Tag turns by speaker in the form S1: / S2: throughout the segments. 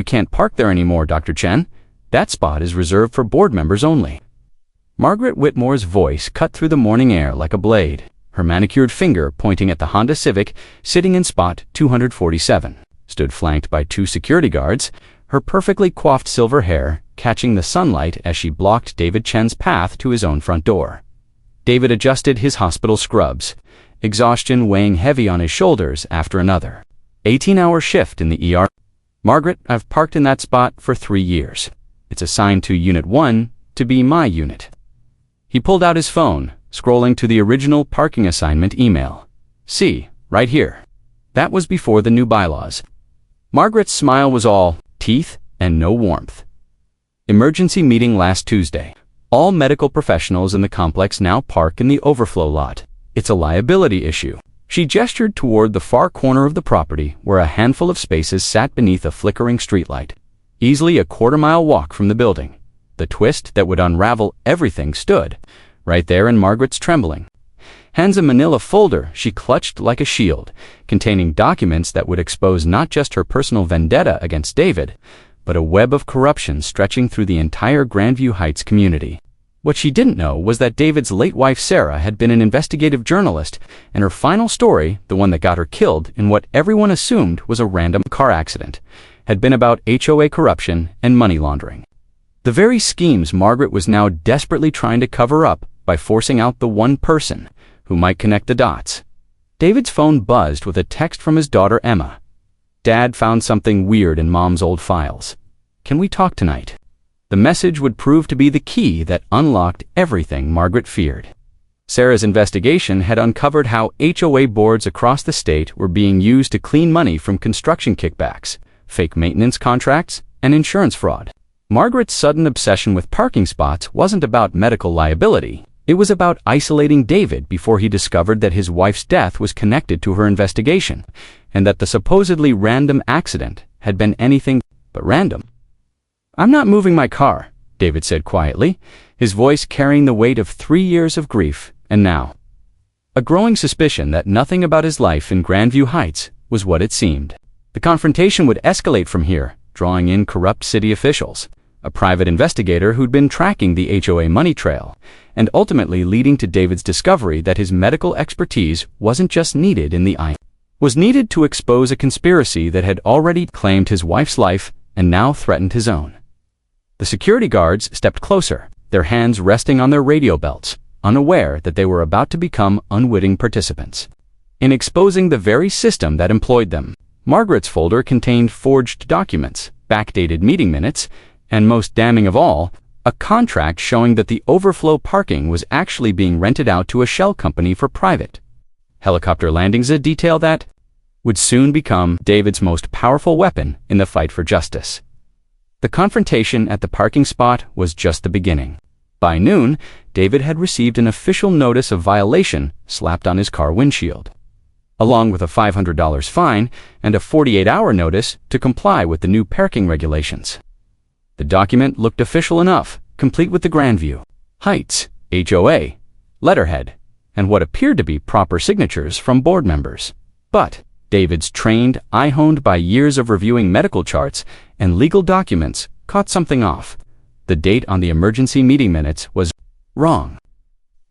S1: "You can't park there anymore, Dr. Chen. That spot is reserved for board members only." Margaret Whitmore's voice cut through the morning air like a blade, her manicured finger pointing at the Honda Civic sitting in spot 247, stood flanked by 2 security guards, her perfectly coiffed silver hair catching the sunlight as she blocked David Chen's path to his own front door. David adjusted his hospital scrubs, exhaustion weighing heavy on his shoulders after another 18-hour shift in the ER. "Margaret, I've parked in that spot for 3 years. It's assigned to Unit 1 to be my unit." He pulled out his phone, scrolling to the original parking assignment email. "See, right here." That was before the new bylaws. Margaret's smile was all teeth and no warmth. Emergency meeting last Tuesday. All medical professionals in the complex now park in the overflow lot. It's a liability issue. She gestured toward the far corner of the property where a handful of spaces sat beneath a flickering streetlight. Easily a quarter-mile walk from the building. The twist that would unravel everything stood right there in Margaret's trembling hands, a manila folder she clutched like a shield, containing documents that would expose not just her personal vendetta against David, but a web of corruption stretching through the entire Grandview Heights community. What she didn't know was that David's late wife Sarah had been an investigative journalist, and her final story, the one that got her killed in what everyone assumed was a random car accident, had been about HOA corruption and money laundering. The very schemes Margaret was now desperately trying to cover up by forcing out the one person who might connect the dots. David's phone buzzed with a text from his daughter Emma. "Dad found something weird in Mom's old files. Can we talk tonight?" The message would prove to be the key that unlocked everything Margaret feared. Sarah's investigation had uncovered how HOA boards across the state were being used to clean money from construction kickbacks, fake maintenance contracts, and insurance fraud. Margaret's sudden obsession with parking spots wasn't about medical liability. It was about isolating David before he discovered that his wife's death was connected to her investigation, and that the supposedly random accident had been anything but random. "I'm not moving my car," David said quietly, his voice carrying the weight of 3 years of grief, and now a growing suspicion that nothing about his life in Grandview Heights was what it seemed. The confrontation would escalate from here, drawing in corrupt city officials, a private investigator who'd been tracking the HOA money trail, and ultimately leading to David's discovery that his medical expertise wasn't just needed in the eye, was needed to expose a conspiracy that had already claimed his wife's life and now threatened his own. The security guards stepped closer, their hands resting on their radio belts, unaware that they were about to become unwitting participants in exposing the very system that employed them. Margaret's folder contained forged documents, backdated meeting minutes, and most damning of all, a contract showing that the overflow parking was actually being rented out to a shell company for private helicopter landings, a detail that would soon become David's most powerful weapon in the fight for justice. The confrontation at the parking spot was just the beginning. By noon, David had received an official notice of violation slapped on his car windshield, along with a $500 fine and a 48-hour notice to comply with the new parking regulations. The document looked official enough, complete with the Grandview Heights HOA letterhead and what appeared to be proper signatures from board members. But David's trained eye, honed by years of reviewing medical charts and legal documents, caught something off. The date on the emergency meeting minutes was wrong.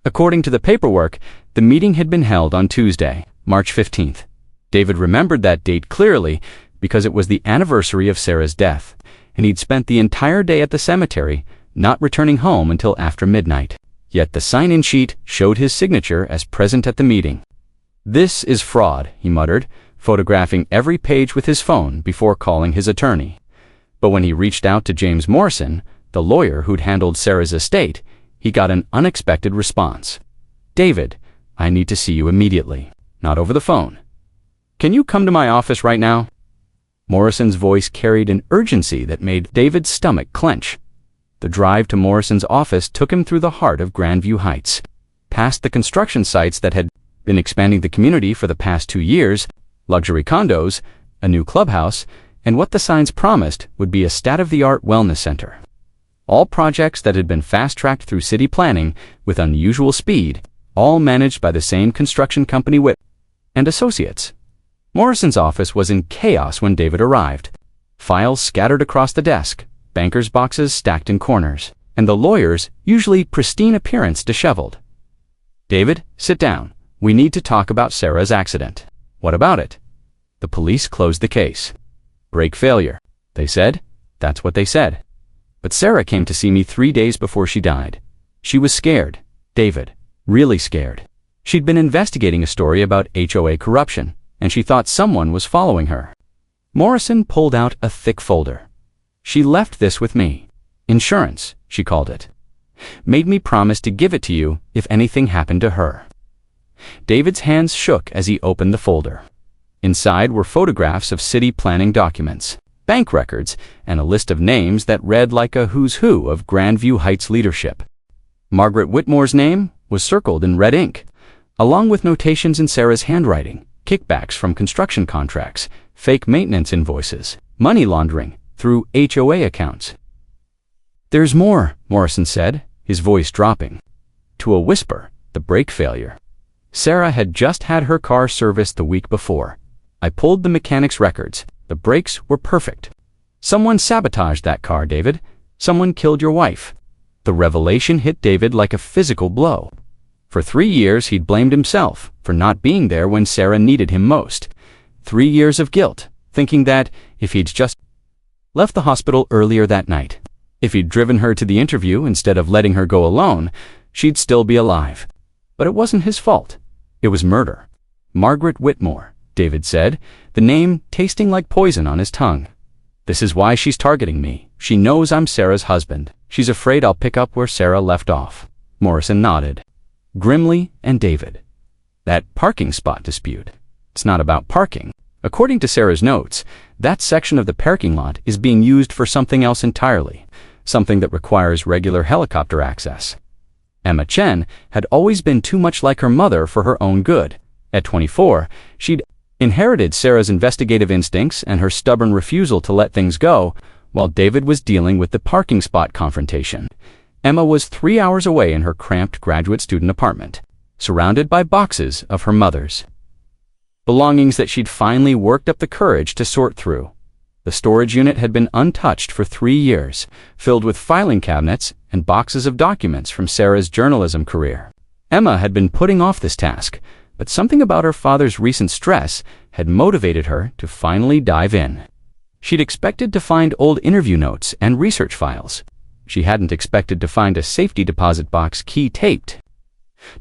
S1: According to the paperwork, the meeting had been held on Tuesday, March 15th. David remembered that date clearly because it was the anniversary of Sarah's death, and he'd spent the entire day at the cemetery, not returning home until after midnight. Yet the sign-in sheet showed his signature as present at the meeting. "This is fraud," he muttered, photographing every page with his phone before calling his attorney. But when he reached out to James Morrison, the lawyer who'd handled Sarah's estate, he got an unexpected response. "David, I need to see you immediately, not over the phone. Can you come to my office right now?" Morrison's voice carried an urgency that made David's stomach clench. The drive to Morrison's office took him through the heart of Grandview Heights, past the construction sites that had been expanding the community for the past 2 years, luxury condos, a new clubhouse, and what the signs promised would be a state-of-the-art wellness center. All projects that had been fast-tracked through city planning with unusual speed, all managed by the same construction company Whit and Associates. Morrison's office was in chaos when David arrived. Files scattered across the desk, bankers' boxes stacked in corners, and the lawyer's usually pristine appearance disheveled. "David, sit down. We need to talk about Sarah's accident." "What about it?" The police closed the case. "Brake failure," they said. That's what they said. But Sarah came to see me 3 days before she died. She was scared, David, really scared. She'd been investigating a story about HOA corruption, and she thought someone was following her. Morrison pulled out a thick folder. "She left this with me. Insurance," she called it. "Made me promise to give it to you if anything happened to her." David's hands shook as he opened the folder. Inside were photographs of city planning documents, bank records, and a list of names that read like a who's who of Grandview Heights leadership. Margaret Whitmore's name was circled in red ink, along with notations in Sarah's handwriting, kickbacks from construction contracts, fake maintenance invoices, money laundering through HOA accounts. "There's more," Morrison said, his voice dropping to a whisper, the brake failure. Sarah had just had her car serviced the week before. I pulled the mechanic's records. The brakes were perfect. "Someone sabotaged that car, David. Someone killed your wife." The revelation hit David like a physical blow. For 3 years, he'd blamed himself for not being there when Sarah needed him most. 3 years of guilt, thinking that if he'd just left the hospital earlier that night, if he'd driven her to the interview instead of letting her go alone, she'd still be alive. But it wasn't his fault. It was murder. Margaret Whitmore, David said, the name tasting like poison on his tongue. "This is why she's targeting me. She knows I'm Sarah's husband. She's afraid I'll pick up where Sarah left off." Morrison nodded. Grimly and David. "That parking spot dispute. It's not about parking. According to Sarah's notes, that section of the parking lot is being used for something else entirely, something that requires regular helicopter access." Emma Chen had always been too much like her mother for her own good. At 24, she'd inherited Sarah's investigative instincts and her stubborn refusal to let things go, while David was dealing with the parking spot confrontation. Emma was 3 hours away in her cramped graduate student apartment, surrounded by boxes of her mother's belongings that she'd finally worked up the courage to sort through. The storage unit had been untouched for 3 years, filled with filing cabinets and boxes of documents from Sarah's journalism career. Emma had been putting off this task, but something about her father's recent stress had motivated her to finally dive in. She'd expected to find old interview notes and research files. She hadn't expected to find a safety deposit box key taped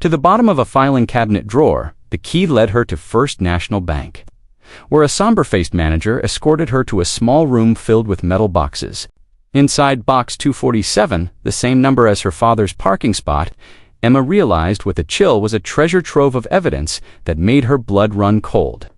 S1: to the bottom of a filing cabinet drawer. The key led her to First National Bank, where a somber-faced manager escorted her to a small room filled with metal boxes. Inside box 247, the same number as her father's parking spot, Emma realized with a chill was a treasure trove of evidence that made her blood run cold.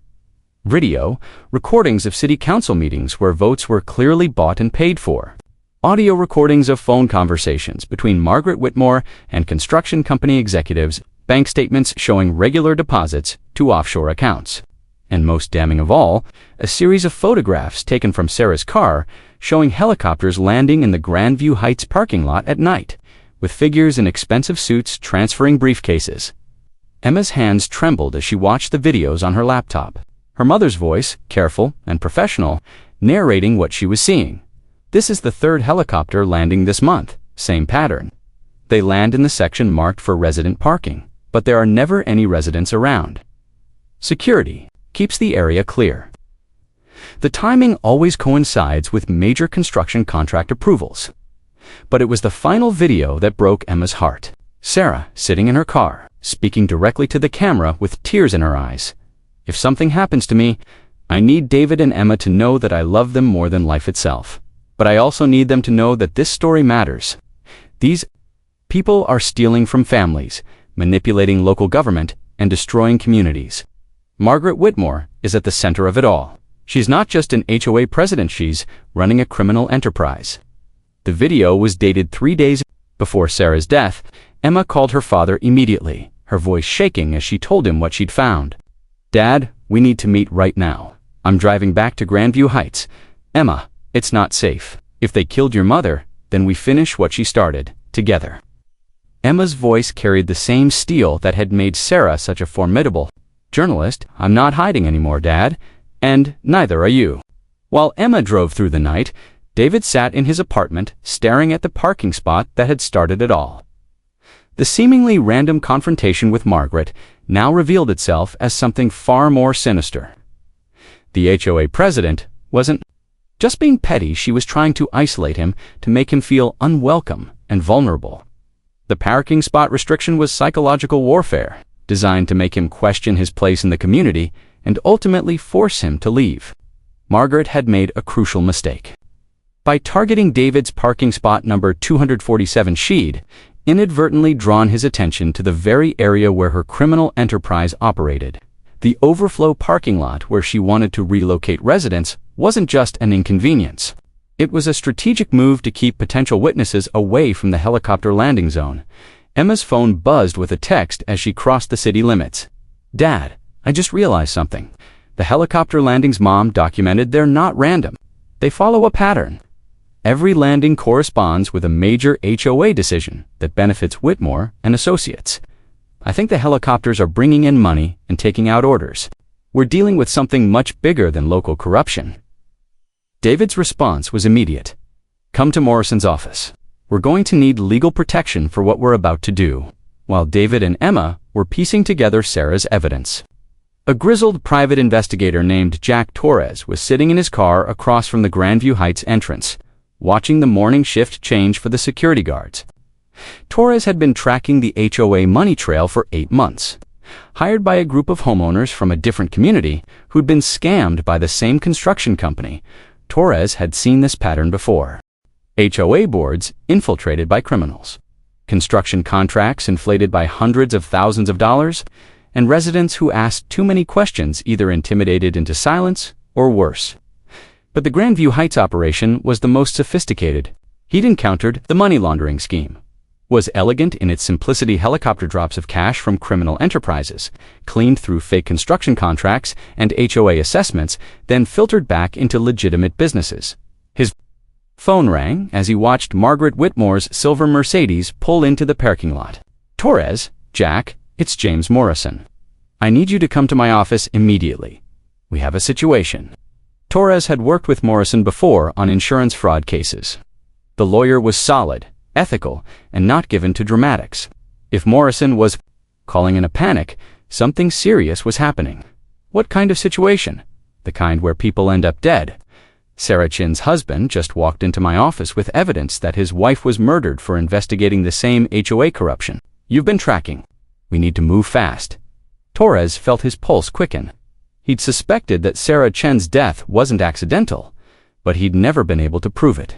S1: Video, recordings of city council meetings where votes were clearly bought and paid for. Audio recordings of phone conversations between Margaret Whitmore and construction company executives, bank statements showing regular deposits to offshore accounts. And most damning of all, a series of photographs taken from Sarah's car showing helicopters landing in the Grandview Heights parking lot at night, with figures in expensive suits transferring briefcases. Emma's hands trembled as she watched the videos on her laptop, her mother's voice, careful and professional, narrating what she was seeing. "This is the 3rd helicopter landing this month, same pattern. They land in the section marked for resident parking, but there are never any residents around. Security keeps the area clear." The timing always coincides with major construction contract approvals. But it was the final video that broke Emma's heart. Sarah, sitting in her car, speaking directly to the camera with tears in her eyes. "If something happens to me, I need David and Emma to know that I love them more than life itself. But I also need them to know that this story matters. These people are stealing from families, manipulating local government, and destroying communities. Margaret Whitmore is at the center of it all. She's not just an HOA president, she's running a criminal enterprise." The video was dated 3 days before Sarah's death. Emma called her father immediately, her voice shaking as she told him what she'd found. "Dad, we need to meet right now. I'm driving back to Grandview Heights. Emma, it's not safe. If they killed your mother, then we finish what she started, together." Emma's voice carried the same steel that had made Sarah such a formidable journalist. "I'm not hiding anymore, Dad, and neither are you." While Emma drove through the night, David sat in his apartment, staring at the parking spot that had started it all. The seemingly random confrontation with Margaret now revealed itself as something far more sinister. The HOA president wasn't just being petty, she was trying to isolate him to make him feel unwelcome and vulnerable. The parking spot restriction was psychological warfare, designed to make him question his place in the community and ultimately force him to leave. Margaret had made a crucial mistake. By targeting David's parking spot number 247, she'd inadvertently drawn his attention to the very area where her criminal enterprise operated. The overflow parking lot where she wanted to relocate residents wasn't just an inconvenience. It was a strategic move to keep potential witnesses away from the helicopter landing zone. Emma's phone buzzed with a text as she crossed the city limits. "Dad, I just realized something. The helicopter landings Mom documented, they're not random. They follow a pattern. Every landing corresponds with a major HOA decision that benefits Whitmore and Associates. I think the helicopters are bringing in money and taking out orders. We're dealing with something much bigger than local corruption." David's response was immediate. "Come to Morrison's office. We're going to need legal protection for what we're about to do." While David and Emma were piecing together Sarah's evidence, a grizzled private investigator named Jack Torres was sitting in his car across from the Grandview Heights entrance, watching the morning shift change for the security guards. Torres had been tracking the HOA money trail for 8 months. Hired by a group of homeowners from a different community who'd been scammed by the same construction company, Torres had seen this pattern before. HOA boards infiltrated by criminals, construction contracts inflated by hundreds of thousands of dollars, and residents who asked too many questions either intimidated into silence or worse. But the Grandview Heights operation was the most sophisticated. He'd encountered the money laundering scheme. Was elegant in its simplicity: helicopter drops of cash from criminal enterprises, cleaned through fake construction contracts and HOA assessments, then filtered back into legitimate businesses. His phone rang as he watched Margaret Whitmore's silver Mercedes pull into the parking lot. "Torres, Jack, it's James Morrison. I need you to come to my office immediately. We have a situation." Torres had worked with Morrison before on insurance fraud cases. The lawyer was solid, ethical, and not given to dramatics. If Morrison was calling in a panic, something serious was happening. What kind of situation? The kind where people end up dead. Sarah Chin's husband just walked into my office with evidence that his wife was murdered for investigating the same HOA corruption. You've been tracking. We need to move fast. Torres felt his pulse quicken. He'd suspected that Sarah Chen's death wasn't accidental, but he'd never been able to prove it.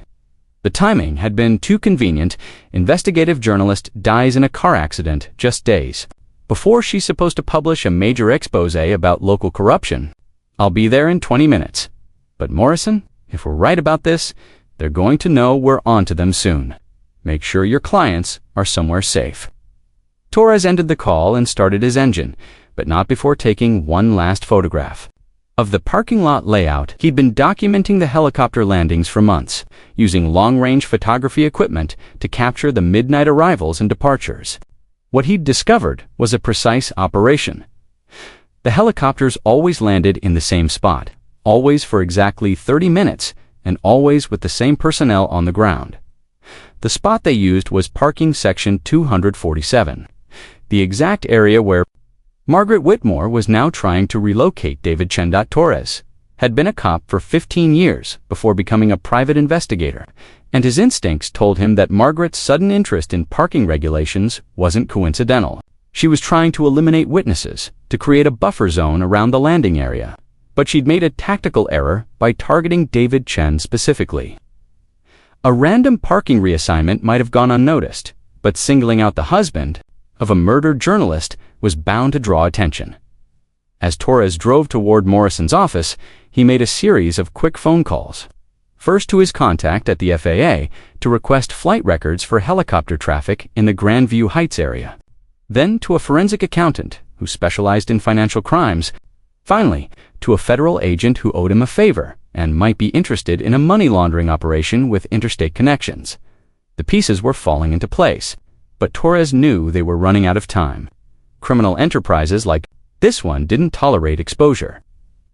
S1: The timing had been too convenient. Investigative journalist dies in a car accident just days before she's supposed to publish a major expose about local corruption. "I'll be there in 20 minutes. But Morrison, if we're right about this, they're going to know we're on to them soon. Make sure your clients are somewhere safe." Torres ended the call and started his engine, but not before taking one last photograph of the parking lot layout. He'd been documenting the helicopter landings for months, using long-range photography equipment to capture the midnight arrivals and departures. What he'd discovered was a precise operation. The helicopters always landed in the same spot, always for exactly 30 minutes, and always with the same personnel on the ground. The spot they used was parking section 247, the exact area where Margaret Whitmore was now trying to relocate David Chen. Torres had been a cop for 15 years before becoming a private investigator, and his instincts told him that Margaret's sudden interest in parking regulations wasn't coincidental. She was trying to eliminate witnesses, to create a buffer zone around the landing area. But she'd made a tactical error by targeting David Chen specifically. A random parking reassignment might have gone unnoticed, but singling out the husband of a murdered journalist was bound to draw attention. As Torres drove toward Morrison's office, he made a series of quick phone calls. First to his contact at the FAA to request flight records for helicopter traffic in the Grandview Heights area. Then to a forensic accountant who specialized in financial crimes. Finally, to a federal agent who owed him a favor and might be interested in a money laundering operation with interstate connections. The pieces were falling into place, but Torres knew they were running out of time. Criminal enterprises like this one didn't tolerate exposure.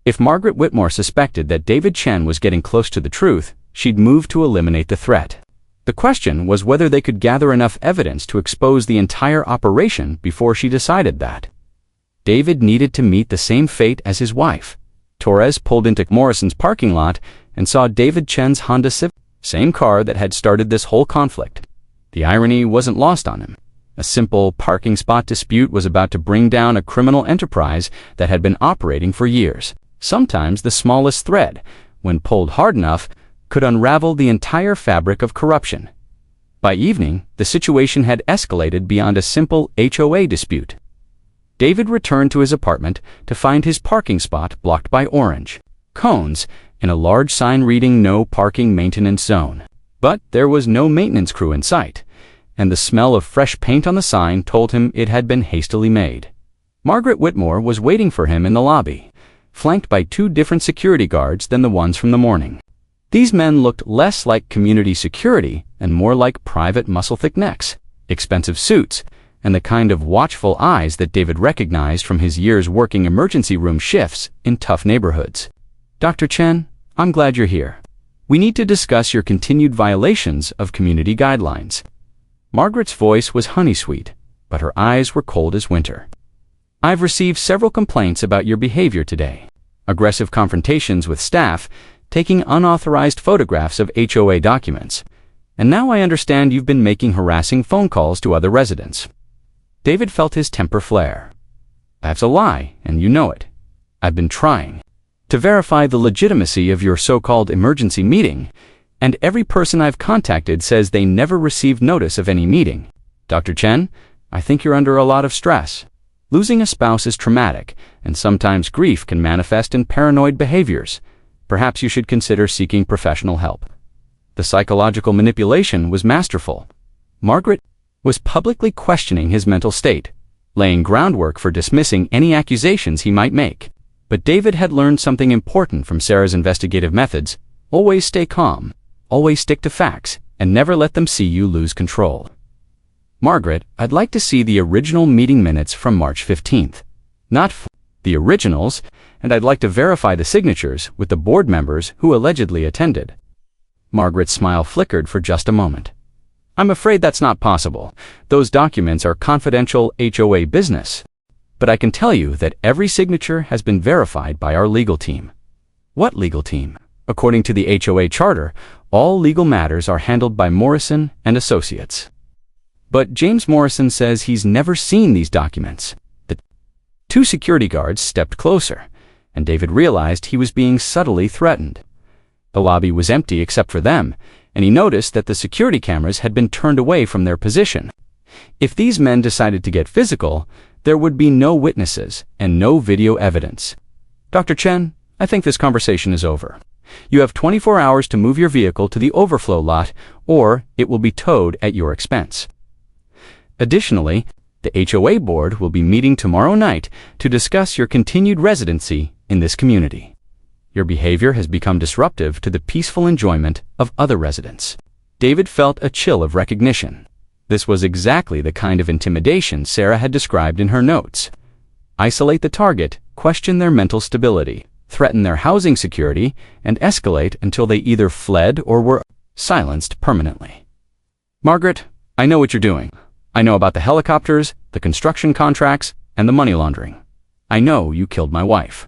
S1: If Margaret Whitmore suspected that David Chen was getting close to the truth, she'd move to eliminate the threat. The question was whether they could gather enough evidence to expose the entire operation before she decided that. David needed to meet the same fate as his wife. Torres pulled into Morrison's parking lot and saw David Chen's Honda Civic, same car that had started this whole conflict. The irony wasn't lost on him. A simple parking spot dispute was about to bring down a criminal enterprise that had been operating for years. Sometimes the smallest thread, when pulled hard enough, could unravel the entire fabric of corruption. By evening, the situation had escalated beyond a simple HOA dispute. David returned to his apartment to find his parking spot blocked by orange cones and a large sign reading "No Parking Maintenance Zone." But there was no maintenance crew in sight, and the smell of fresh paint on the sign told him it had been hastily made. Margaret Whitmore was waiting for him in the lobby, flanked by 2 different security guards than the ones from the morning. These men looked less like community security and more like private muscle-thick necks, expensive suits, and the kind of watchful eyes that David recognized from his years working emergency room shifts in tough neighborhoods. "Dr. Chen, I'm glad you're here. We need to discuss your continued violations of community guidelines." Margaret's voice was honey-sweet, but her eyes were cold as winter. "I've received several complaints about your behavior today. Aggressive confrontations with staff, taking unauthorized photographs of HOA documents, and now I understand you've been making harassing phone calls to other residents." David felt his temper flare. "That's a lie, and you know it. I've been trying to verify the legitimacy of your so-called emergency meeting, and every person I've contacted says they never received notice of any meeting. Dr. Chen, I think you're under a lot of stress. Losing a spouse is traumatic, and sometimes grief can manifest in paranoid behaviors. Perhaps you should consider seeking professional help." The psychological manipulation was masterful. Margaret was publicly questioning his mental state, laying groundwork for dismissing any accusations he might make. But David had learned something important from Sarah's investigative methods: always stay calm, always stick to facts, and never let them see you lose control. "Margaret, I'd like to see the original meeting minutes from March 15th. Not the originals, and I'd like to verify the signatures with the board members who allegedly attended." Margaret's smile flickered for just a moment. "I'm afraid that's not possible. Those documents are confidential HOA business. But I can tell you that every signature has been verified by our legal team." "What legal team?" "According to the HOA charter, all legal matters are handled by Morrison and Associates." "But James Morrison says he's never seen these documents." The 2 security guards stepped closer, and David realized he was being subtly threatened. The lobby was empty except for them, and he noticed that the security cameras had been turned away from their position. If these men decided to get physical, there would be no witnesses and no video evidence. "Dr. Chen, I think this conversation is over. You have 24 hours to move your vehicle to the overflow lot, or it will be towed at your expense. Additionally, the HOA board will be meeting tomorrow night to discuss your continued residency in this community. Your behavior has become disruptive to the peaceful enjoyment of other residents." David felt a chill of recognition. This was exactly the kind of intimidation Sarah had described in her notes. Isolate the target, question their mental stability, threaten their housing security, and escalate until they either fled or were silenced permanently. "Margaret, I know what you're doing. I know about the helicopters, the construction contracts, and the money laundering. I know you killed my wife."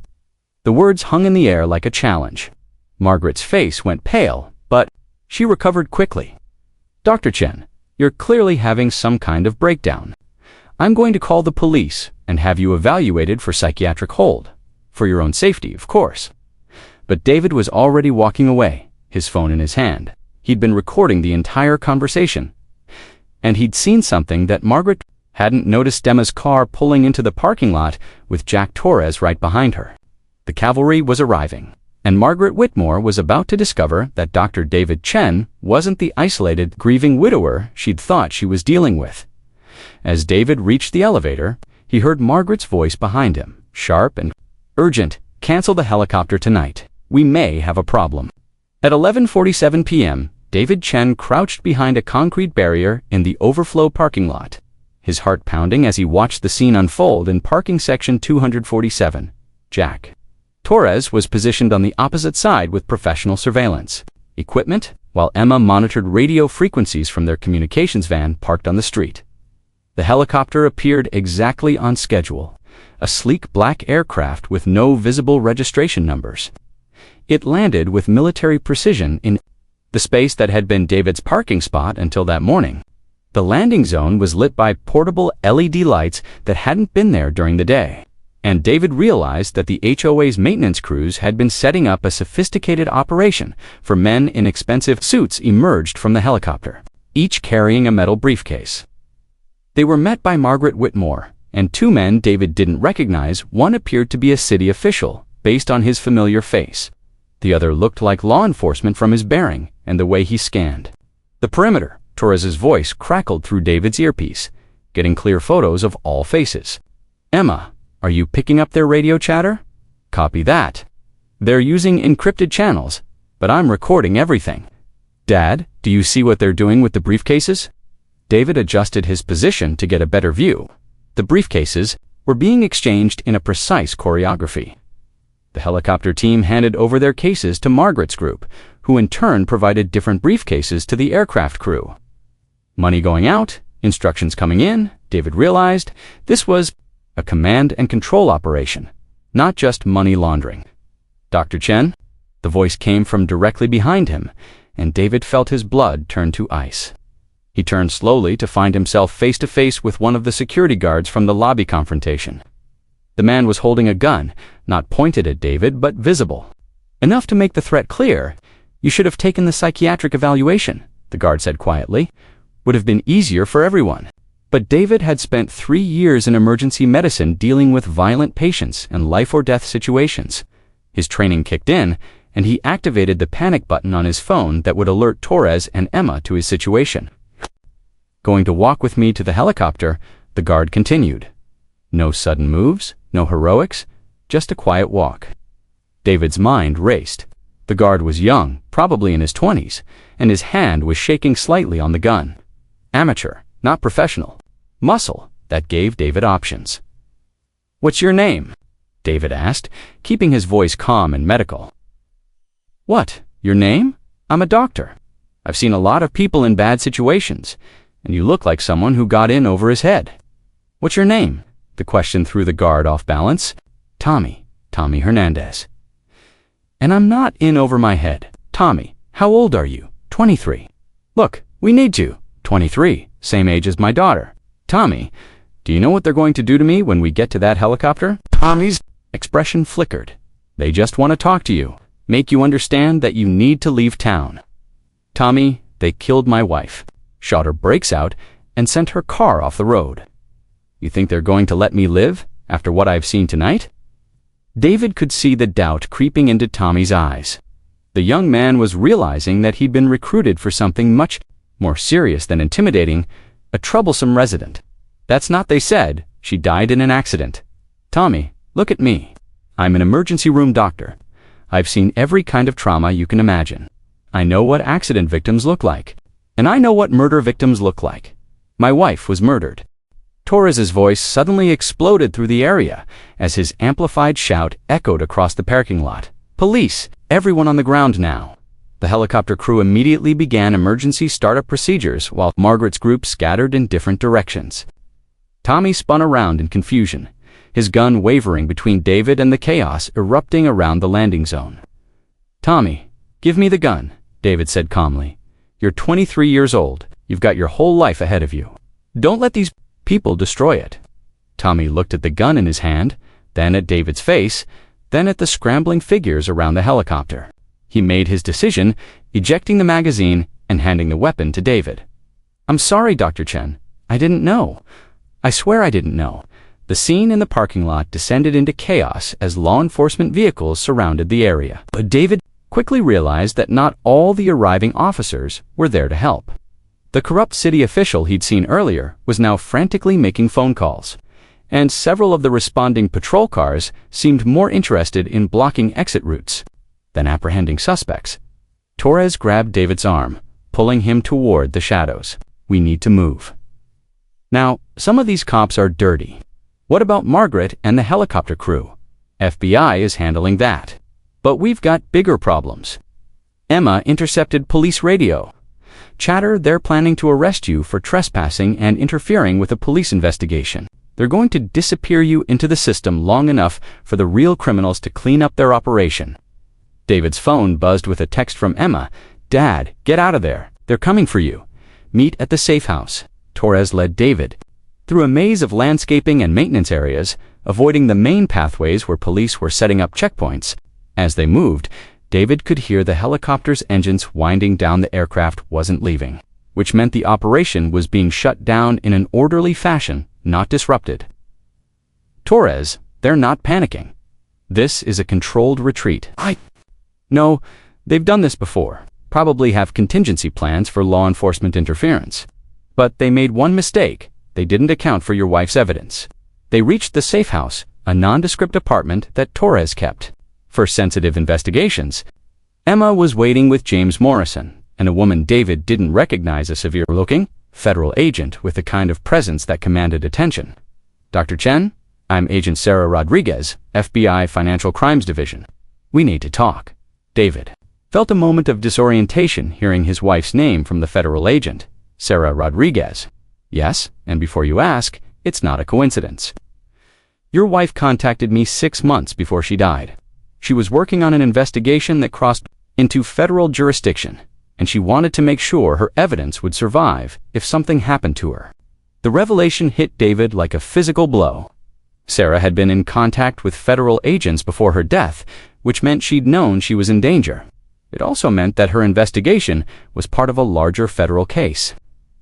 S1: The words hung in the air like a challenge. Margaret's face went pale, but she recovered quickly. "Dr. Chen, you're clearly having some kind of breakdown. I'm going to call the police and have you evaluated for psychiatric hold. For your own safety, of course." But David was already walking away, his phone in his hand. He'd been recording the entire conversation. And he'd seen something that Margaret hadn't noticed: Emma's car pulling into the parking lot with Jack Torres right behind her. The cavalry was arriving, and Margaret Whitmore was about to discover that Dr. David Chen wasn't the isolated, grieving widower she'd thought she was dealing with. As David reached the elevator, he heard Margaret's voice behind him, sharp and urgent: "Cancel the helicopter tonight. We may have a problem." At 11:47 p.m., David Chen crouched behind a concrete barrier in the overflow parking lot, his heart pounding as he watched the scene unfold in parking section 247. Jack Torres was positioned on the opposite side with professional surveillance equipment, while Emma monitored radio frequencies from their communications van parked on the street. The helicopter appeared exactly on schedule, a sleek black aircraft with no visible registration numbers. It landed with military precision in the space that had been David's parking spot until that morning. The landing zone was lit by portable LED lights that hadn't been there during the day, and David realized that the HOA's maintenance crews had been setting up a sophisticated operation for men in expensive suits emerged from the helicopter, each carrying a metal briefcase. They were met by Margaret Whitmore, and two men David didn't recognize. One appeared to be a city official, based on his familiar face. The other looked like law enforcement from his bearing and the way he scanned. The perimeter, Torres's voice crackled through David's earpiece, getting clear photos of all faces. Emma, are you picking up their radio chatter? Copy that. They're using encrypted channels, but I'm recording everything. Dad, do you see what they're doing with the briefcases? David adjusted his position to get a better view. The briefcases were being exchanged in a precise choreography. The helicopter team handed over their cases to Margaret's group, who in turn provided different briefcases to the aircraft crew. Money going out, instructions coming in, David realized this was a command and control operation, not just money laundering. Dr. Chen? The voice came from directly behind him, and David felt his blood turn to ice. He turned slowly to find himself face to face with one of the security guards from the lobby confrontation. The man was holding a gun, not pointed at David, but visible. Enough to make the threat clear. You should have taken the psychiatric evaluation, the guard said quietly. Would have been easier for everyone. But David had spent 3 years in emergency medicine dealing with violent patients and life-or-death situations. His training kicked in, and he activated the panic button on his phone that would alert Torres and Emma to his situation. Going to walk with me to the helicopter, the guard continued. No sudden moves, no heroics, just a quiet walk. David's mind raced. The guard was young, probably in his 20s, and his hand was shaking slightly on the gun. Amateur, not professional. Muscle, that gave David options. What's your name? David asked, keeping his voice calm and medical. What, your name? I'm a doctor. I've seen a lot of people in bad situations, and you look like someone who got in over his head. What's your name? The question threw the guard off balance. Tommy Hernandez. And I'm not in over my head. Tommy, how old are you? 23. Look, we need you. 23, same age as my daughter. Tommy, do you know what they're going to do to me when we get to that helicopter? Tommy's expression flickered. They just want to talk to you, make you understand that you need to leave town. Tommy, they killed my wife, shot her brakes out, and sent her car off the road. You think they're going to let me live after what I've seen tonight? David could see the doubt creeping into Tommy's eyes. The young man was realizing that he'd been recruited for something much more serious than intimidating, a troublesome resident. That's not, they said. She died in an accident. Tommy, look at me. I'm an emergency room doctor. I've seen every kind of trauma you can imagine. I know what accident victims look like. And I know what murder victims look like. My wife was murdered. Torres's voice suddenly exploded through the area as his amplified shout echoed across the parking lot. Police, everyone on the ground now. The helicopter crew immediately began emergency startup procedures while Margaret's group scattered in different directions. Tommy spun around in confusion, his gun wavering between David and the chaos erupting around the landing zone. Tommy, give me the gun, David said calmly. You're 23 years old. You've got your whole life ahead of you. Don't let these people destroy it. Tommy looked at the gun in his hand, then at David's face, then at the scrambling figures around the helicopter. He made his decision, ejecting the magazine and handing the weapon to David. I'm sorry, Dr. Chen. I didn't know. I swear I didn't know. The scene in the parking lot descended into chaos as law enforcement vehicles surrounded the area. But David quickly realized that not all the arriving officers were there to help. The corrupt city official he'd seen earlier was now frantically making phone calls, and several of the responding patrol cars seemed more interested in blocking exit routes than apprehending suspects. Torres grabbed David's arm, pulling him toward the shadows. We need to move. Now, some of these cops are dirty. What about Margaret and the helicopter crew? FBI is handling that. But we've got bigger problems. Emma intercepted police radio. Chatter, they're planning to arrest you for trespassing and interfering with a police investigation. They're going to disappear you into the system long enough for the real criminals to clean up their operation. David's phone buzzed with a text from Emma. Dad, get out of there. They're coming for you. Meet at the safe house. Torres led David through a maze of landscaping and maintenance areas, avoiding the main pathways where police were setting up checkpoints. As they moved, David could hear the helicopter's engines winding down. The aircraft wasn't leaving, which meant the operation was being shut down in an orderly fashion, not disrupted. Torres, they're not panicking. This is a controlled retreat. No, they've done this before. Probably have contingency plans for law enforcement interference. But they made one mistake. They didn't account for your wife's evidence. They reached the safe house, a nondescript apartment that Torres kept for sensitive investigations. Emma was waiting with James Morrison, and a woman David didn't recognize, a severe-looking federal agent with the kind of presence that commanded attention. Dr. Chen, I'm Agent Sarah Rodriguez, FBI Financial Crimes Division. We need to talk. David felt a moment of disorientation hearing his wife's name from the federal agent, Sarah Rodriguez. Yes, and before you ask, it's not a coincidence. Your wife contacted me 6 months before she died. She was working on an investigation that crossed into federal jurisdiction, and she wanted to make sure her evidence would survive if something happened to her. The revelation hit David like a physical blow. Sarah had been in contact with federal agents before her death, which meant she'd known she was in danger. It also meant that her investigation was part of a larger federal case.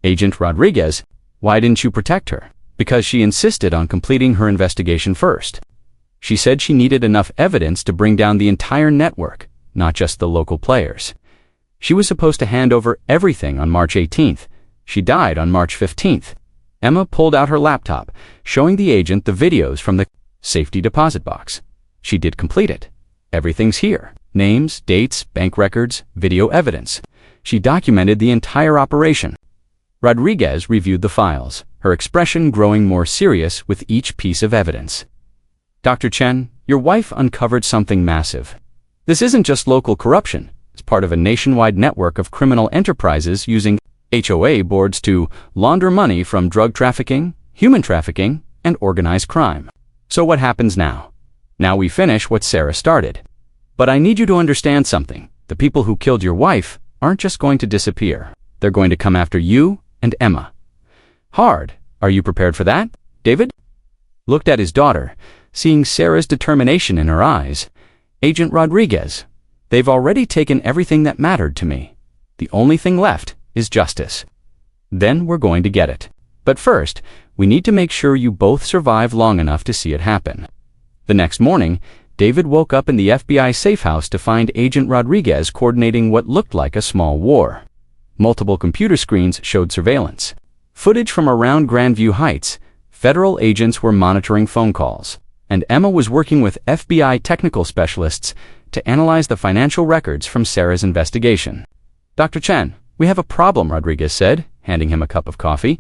S1: Agent Rodriguez, why didn't you protect her? Because she insisted on completing her investigation first. She said she needed enough evidence to bring down the entire network, not just the local players. She was supposed to hand over everything on March 18th. She died on March 15th. Emma pulled out her laptop, showing the agent the videos from the safety deposit box. She did complete it. Everything's here. Names, dates, bank records, video evidence. She documented the entire operation. Rodriguez reviewed the files, her expression growing more serious with each piece of evidence. Dr. Chen, your wife uncovered something massive. This isn't just local corruption. It's part of a nationwide network of criminal enterprises using HOA boards to launder money from drug trafficking, human trafficking, and organized crime. So what happens now? Now we finish what Sarah started. But I need you to understand something. The people who killed your wife aren't just going to disappear. They're going to come after you and Emma. Hard. Are you prepared for that? David looked at his daughter, seeing Sarah's determination in her eyes. Agent Rodriguez, they've already taken everything that mattered to me. The only thing left is justice. Then we're going to get it. But first, we need to make sure you both survive long enough to see it happen. The next morning, David woke up in the FBI safe house to find Agent Rodriguez coordinating what looked like a small war. Multiple computer screens showed surveillance. Footage from around Grandview Heights. Federal agents were monitoring phone calls, and Emma was working with FBI technical specialists to analyze the financial records from Sarah's investigation. Dr. Chen, we have a problem, Rodriguez said, handing him a cup of coffee.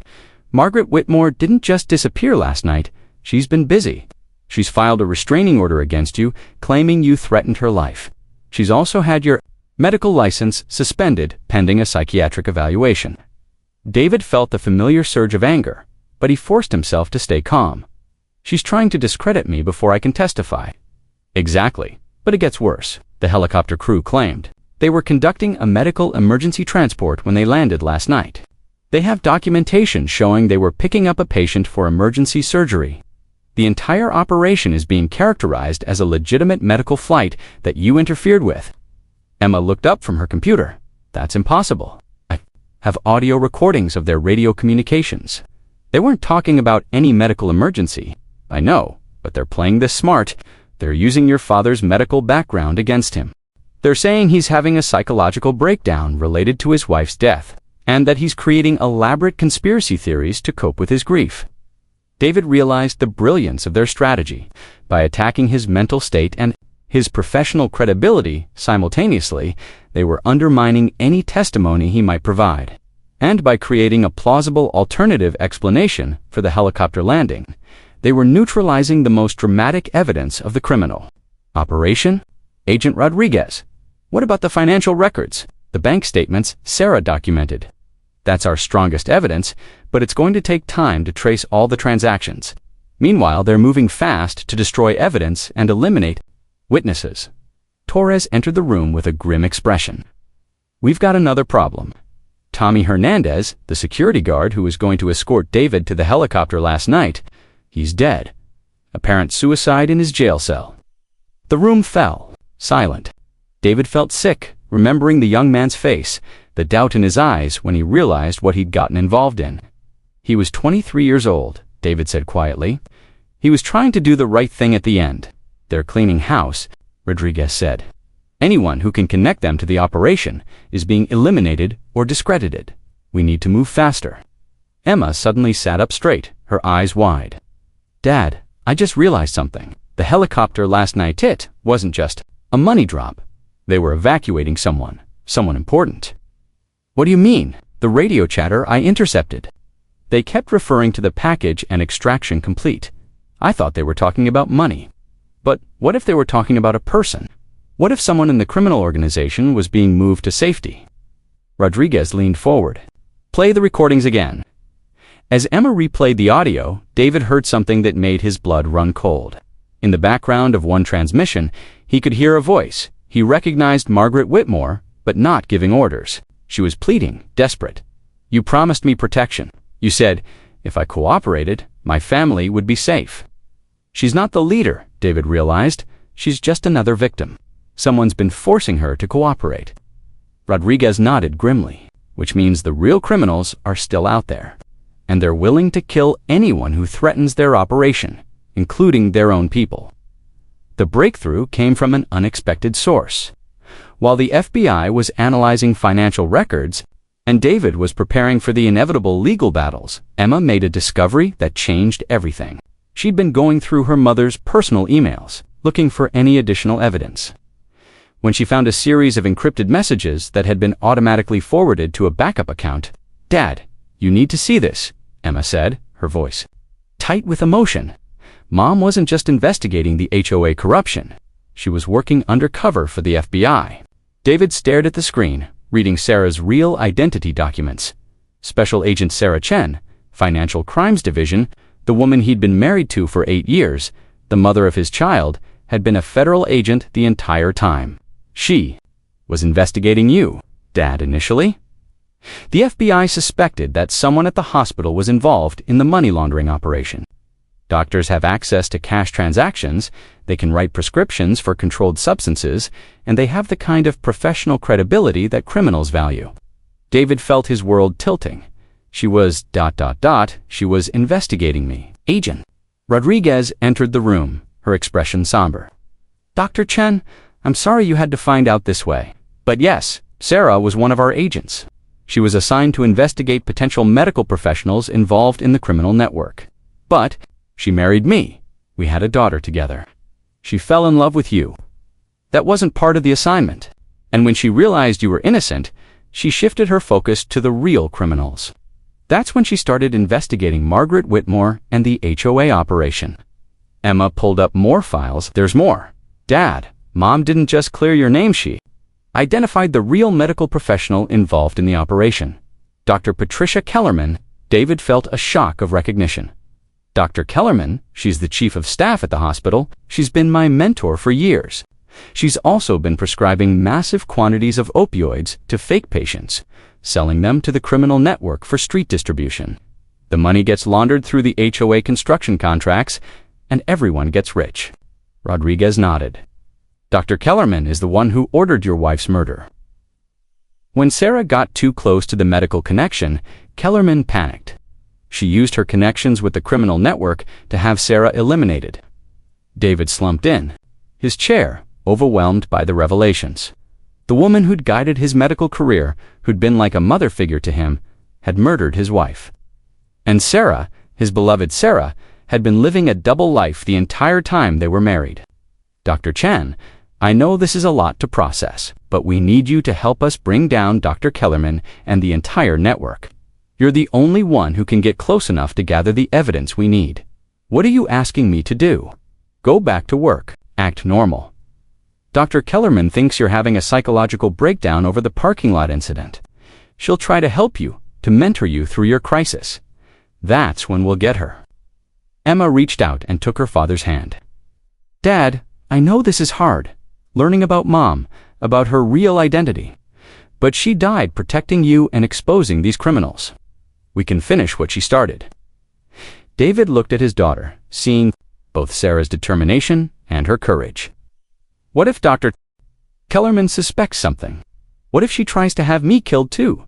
S1: Margaret Whitmore didn't just disappear last night. She's been busy. She's filed a restraining order against you, claiming you threatened her life. She's also had your medical license suspended pending a psychiatric evaluation. David felt the familiar surge of anger, but he forced himself to stay calm. She's trying to discredit me before I can testify. Exactly, but it gets worse, the helicopter crew claimed. They were conducting a medical emergency transport when they landed last night. They have documentation showing they were picking up a patient for emergency surgery. The entire operation is being characterized as a legitimate medical flight that you interfered with. Emma looked up from her computer. That's impossible. I have audio recordings of their radio communications. They weren't talking about any medical emergency. I know, but they're playing this smart. They're using your father's medical background against him. They're saying he's having a psychological breakdown related to his wife's death, and that he's creating elaborate conspiracy theories to cope with his grief. David realized the brilliance of their strategy. By attacking his mental state and his professional credibility simultaneously, they were undermining any testimony he might provide. And by creating a plausible alternative explanation for the helicopter landing, They were neutralizing the most dramatic evidence of the criminal. Operation? Agent Rodriguez. What about the financial records? The bank statements Sarah documented. That's our strongest evidence, but it's going to take time to trace all the transactions. Meanwhile, they're moving fast to destroy evidence and eliminate witnesses. Torres entered the room with a grim expression. We've got another problem. Tommy Hernandez, the security guard who was going to escort David to the helicopter last night, he's dead. Apparent suicide in his jail cell. The room fell, silent. David felt sick, remembering the young man's face, the doubt in his eyes when he realized what he'd gotten involved in. He was 23 years old, David said quietly. He was trying to do the right thing at the end. They're cleaning house, Rodriguez said. Anyone who can connect them to the operation is being eliminated or discredited. We need to move faster. Emma suddenly sat up straight, her eyes wide. Dad, I just realized something. The helicopter last night, it wasn't just a money drop. They were evacuating someone important. What do you mean? The radio chatter I intercepted. They kept referring to the package and extraction complete. I thought they were talking about money. But what if they were talking about a person? What if someone in the criminal organization was being moved to safety? Rodriguez leaned forward. Play the recordings again. As Emma replayed the audio, David heard something that made his blood run cold. In the background of one transmission, he could hear a voice. He recognized Margaret Whitmore, but not giving orders. She was pleading, desperate. You promised me protection. You said, if I cooperated, my family would be safe. She's not the leader, David realized. She's just another victim. Someone's been forcing her to cooperate. Rodriguez nodded grimly, which means the real criminals are still out there. And they're willing to kill anyone who threatens their operation, including their own people. The breakthrough came from an unexpected source. While the FBI was analyzing financial records, and David was preparing for the inevitable legal battles, Emma made a discovery that changed everything. She'd been going through her mother's personal emails, looking for any additional evidence. When she found a series of encrypted messages that had been automatically forwarded to a backup account, Dad, you need to see this, Emma said, her voice tight with emotion. Mom wasn't just investigating the HOA corruption. She was working undercover for the FBI. David stared at the screen, reading Sarah's real identity documents. Special Agent Sarah Chen, Financial Crimes Division, the woman he'd been married to for 8 years, the mother of his child, had been a federal agent the entire time. She was investigating you, Dad, initially. The FBI suspected that someone at the hospital was involved in the money laundering operation. Doctors have access to cash transactions, they can write prescriptions for controlled substances, and they have the kind of professional credibility that criminals value. David felt his world tilting. She was ... She was investigating me. Agent. Rodriguez entered the room, her expression somber. Dr. Chen, I'm sorry you had to find out this way. But yes, Sarah was one of our agents. She was assigned to investigate potential medical professionals involved in the criminal network. But she married me. We had a daughter together. She fell in love with you. That wasn't part of the assignment. And when she realized you were innocent, she shifted her focus to the real criminals. That's when she started investigating Margaret Whitmore and the HOA operation. Emma pulled up more files. There's more. Dad, Mom didn't just clear your name, she identified the real medical professional involved in the operation. Dr. Patricia Kellerman. David felt a shock of recognition. Dr. Kellerman, she's the chief of staff at the hospital. She's been my mentor for years. She's also been prescribing massive quantities of opioids to fake patients, selling them to the criminal network for street distribution. The money gets laundered through the HOA construction contracts, and everyone gets rich. Rodriguez nodded. Dr. Kellerman is the one who ordered your wife's murder. When Sarah got too close to the medical connection, Kellerman panicked. She used her connections with the criminal network to have Sarah eliminated. David slumped in, his chair overwhelmed by the revelations. The woman who'd guided his medical career, who'd been like a mother figure to him, had murdered his wife. And Sarah, his beloved Sarah, had been living a double life the entire time they were married. Dr. Chen, I know this is a lot to process, but we need you to help us bring down Dr. Kellerman and the entire network. You're the only one who can get close enough to gather the evidence we need. What are you asking me to do? Go back to work. Act normal. Dr. Kellerman thinks you're having a psychological breakdown over the parking lot incident. She'll try to help you, to mentor you through your crisis. That's when we'll get her." Emma reached out and took her father's hand. "Dad, I know this is hard, learning about Mom, about her real identity. But she died protecting you and exposing these criminals. We can finish what she started." David looked at his daughter, seeing both Sarah's determination and her courage. "What if Dr. Kellerman suspects something? What if she tries to have me killed too?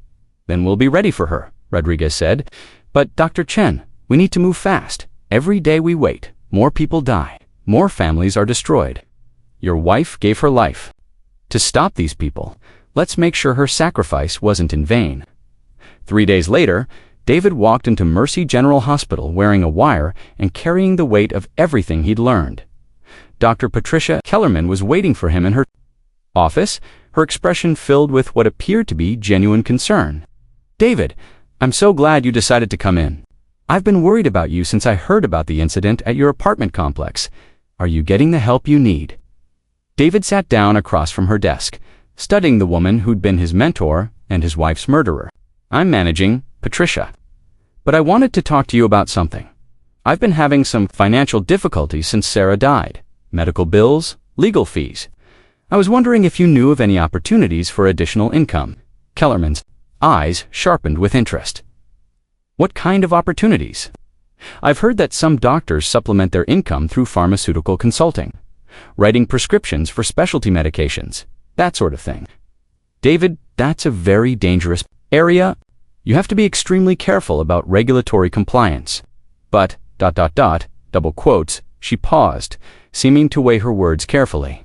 S1: Then we'll be ready for her," Rodriguez said. "But Dr. Chen, we need to move fast. Every day we wait, more people die, more families are destroyed. Your wife gave her life. To stop these people, let's make sure her sacrifice wasn't in vain." 3 days later, David walked into Mercy General Hospital wearing a wire and carrying the weight of everything he'd learned. Dr. Patricia Kellerman was waiting for him in her office, her expression filled with what appeared to be genuine concern. "David, I'm so glad you decided to come in. I've been worried about you since I heard about the incident at your apartment complex. Are you getting the help you need?" David sat down across from her desk, studying the woman who'd been his mentor and his wife's murderer. "I'm managing, Patricia. But I wanted to talk to you about something. I've been having some financial difficulties since Sarah died. Medical bills, legal fees. I was wondering if you knew of any opportunities for additional income." Kellerman's eyes sharpened with interest. "What kind of opportunities?" "I've heard that some doctors supplement their income through pharmaceutical consulting, writing prescriptions for specialty medications, that sort of thing." "David, that's a very dangerous area. You have to be extremely careful about regulatory compliance. But, double quotes, she paused, seeming to weigh her words carefully.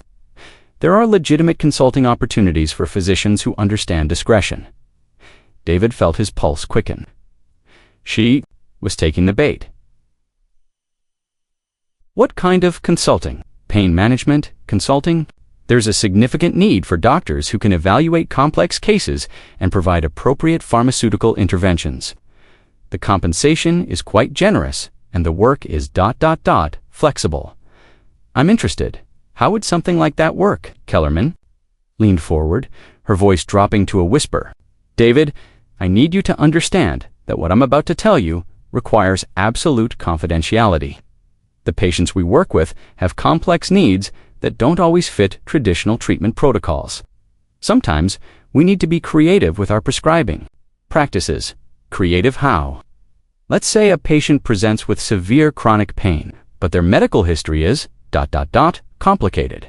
S1: "There are legitimate consulting opportunities for physicians who understand discretion." David felt his pulse quicken. She was taking the bait. "What kind of consulting? Pain management, consulting?" "There's a significant need for doctors who can evaluate complex cases and provide appropriate pharmaceutical interventions. The compensation is quite generous, and the work is flexible." "I'm interested. How would something like that work?" Kellerman leaned forward, her voice dropping to a whisper. "David, I need you to understand that what I'm about to tell you requires absolute confidentiality. The patients we work with have complex needs that don't always fit traditional treatment protocols. Sometimes we need to be creative with our prescribing practices. Creative how? Let's say a patient presents with severe chronic pain, but their medical history is complicated.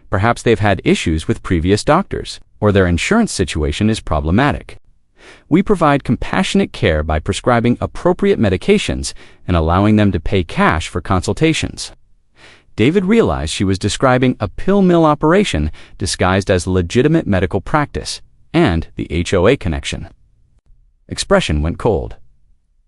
S1: Perhaps they've had issues with previous doctors, or their insurance situation is problematic. We provide compassionate care by prescribing appropriate medications and allowing them to pay cash for consultations." David realized she was describing a pill mill operation disguised as legitimate medical practice and the HOA connection. Expression went cold.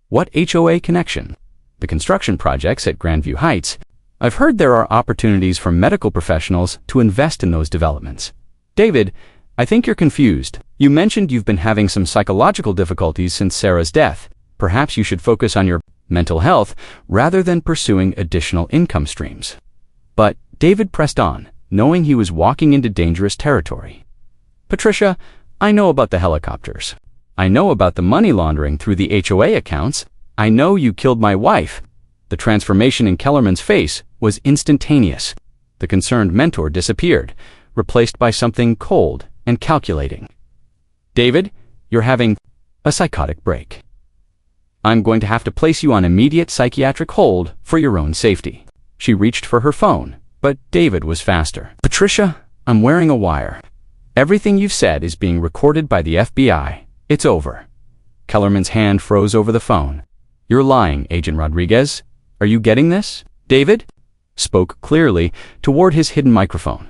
S1: "What HOA connection?" "The construction projects at Grandview Heights. I've heard there are opportunities for medical professionals to invest in those developments." "David, I think you're confused. You mentioned you've been having some psychological difficulties since Sarah's death. Perhaps you should focus on your mental health rather than pursuing additional income streams." But David pressed on, knowing he was walking into dangerous territory. "Patricia, I know about the helicopters. I know about the money laundering through the HOA accounts. I know you killed my wife." The transformation in Kellerman's face was instantaneous. The concerned mentor disappeared, replaced by something cold and calculating. "David, you're having a psychotic break. I'm going to have to place you on immediate psychiatric hold for your own safety." She reached for her phone, but David was faster. "Patricia, I'm wearing a wire. Everything you've said is being recorded by the FBI. It's over." Kellerman's hand froze over the phone. "You're lying, Agent Rodriguez. Are you getting this?" David spoke clearly toward his hidden microphone.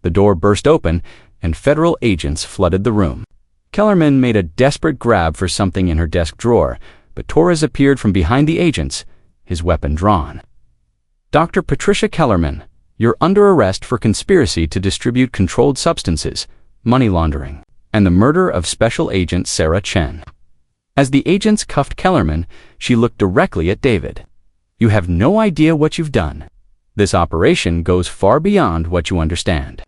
S1: The door burst open, and federal agents flooded the room. Kellerman made a desperate grab for something in her desk drawer, but Torres appeared from behind the agents, his weapon drawn. "Dr. Patricia Kellerman, you're under arrest for conspiracy to distribute controlled substances, money laundering, and the murder of Special Agent Sarah Chen." As the agents cuffed Kellerman, she looked directly at David. You have no idea what you've done. This operation goes far beyond what you understand.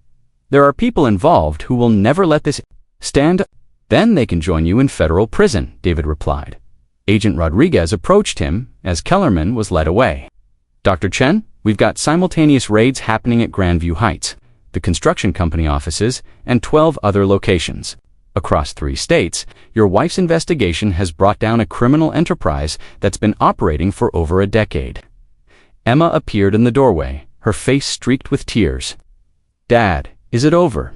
S1: There are people involved who will never let this stand. Then they can join you in federal prison, David replied. Agent Rodriguez approached him as Kellerman was led away. Dr. Chen, we've got simultaneous raids happening at Grandview Heights, the construction company offices, and 12 other locations. Across 3 states, your wife's investigation has brought down a criminal enterprise that's been operating for over a decade. Emma appeared in the doorway, her face streaked with tears. Dad, is it over?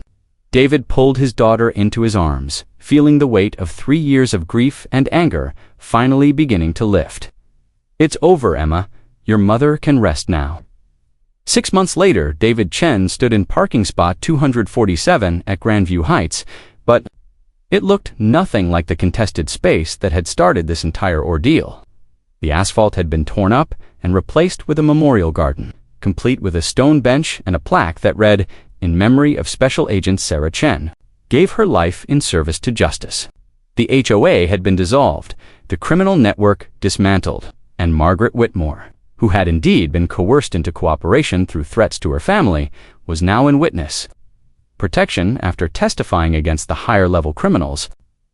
S1: David pulled his daughter into his arms, feeling the weight of 3 years of grief and anger finally beginning to lift. It's over, Emma. Your mother can rest now. 6 months later, David Chen stood in parking spot 247 at Grandview Heights, but it looked nothing like the contested space that had started this entire ordeal. The asphalt had been torn up and replaced with a memorial garden, complete with a stone bench and a plaque that read, "In memory of Special Agent Sarah Chen, gave her life in service to justice." The HOA had been dissolved, the criminal network dismantled, and Margaret Whitmore, who had indeed been coerced into cooperation through threats to her family, was now in witness protection after testifying against the higher-level criminals.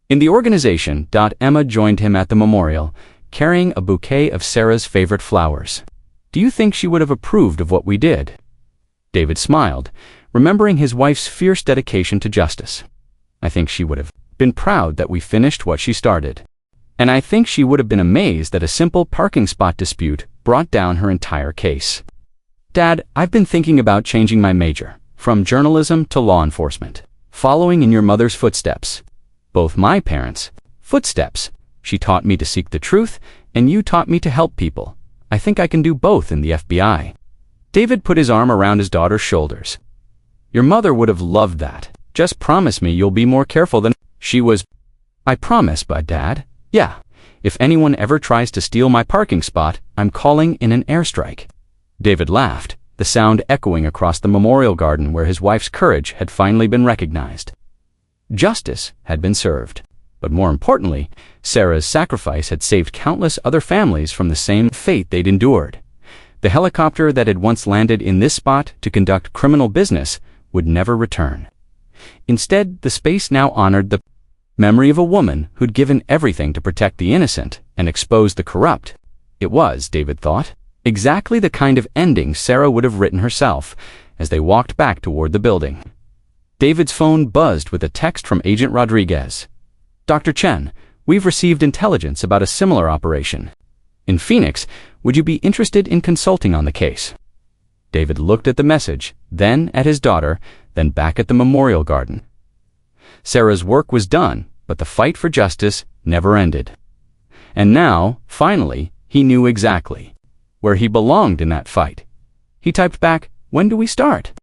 S1: In the organization, Emma joined him at the memorial, carrying a bouquet of Sarah's favorite flowers. Do you think she would have approved of what we did? David smiled, remembering his wife's fierce dedication to justice. I think she would have been proud that we finished what she started. And I think she would have been amazed that a simple parking spot dispute brought down her entire case. Dad, I've been thinking about changing my major, from journalism to law enforcement, following in your mother's footsteps. Both my parents' footsteps. She taught me to seek the truth, and you taught me to help people. I think I can do both in the FBI. David put his arm around his daughter's shoulders. Your mother would have loved that. Just promise me you'll be more careful than she was. I promise, but Dad, yeah. If anyone ever tries to steal my parking spot, I'm calling in an airstrike. David laughed, the sound echoing across the memorial garden where his wife's courage had finally been recognized. Justice had been served. But more importantly, Sarah's sacrifice had saved countless other families from the same fate they'd endured. The helicopter that had once landed in this spot to conduct criminal business would never return. Instead, the space now honored the memory of a woman who'd given everything to protect the innocent and expose the corrupt. It was, David thought, exactly the kind of ending Sarah would have written herself as they walked back toward the building. David's phone buzzed with a text from Agent Rodriguez. Dr. Chen, we've received intelligence about a similar operation. In Phoenix, would you be interested in consulting on the case? David looked at the message, then at his daughter, then back at the memorial garden. Sarah's work was done, but the fight for justice never ended. And now, finally, he knew exactly where he belonged in that fight. He typed back, "When do we start?"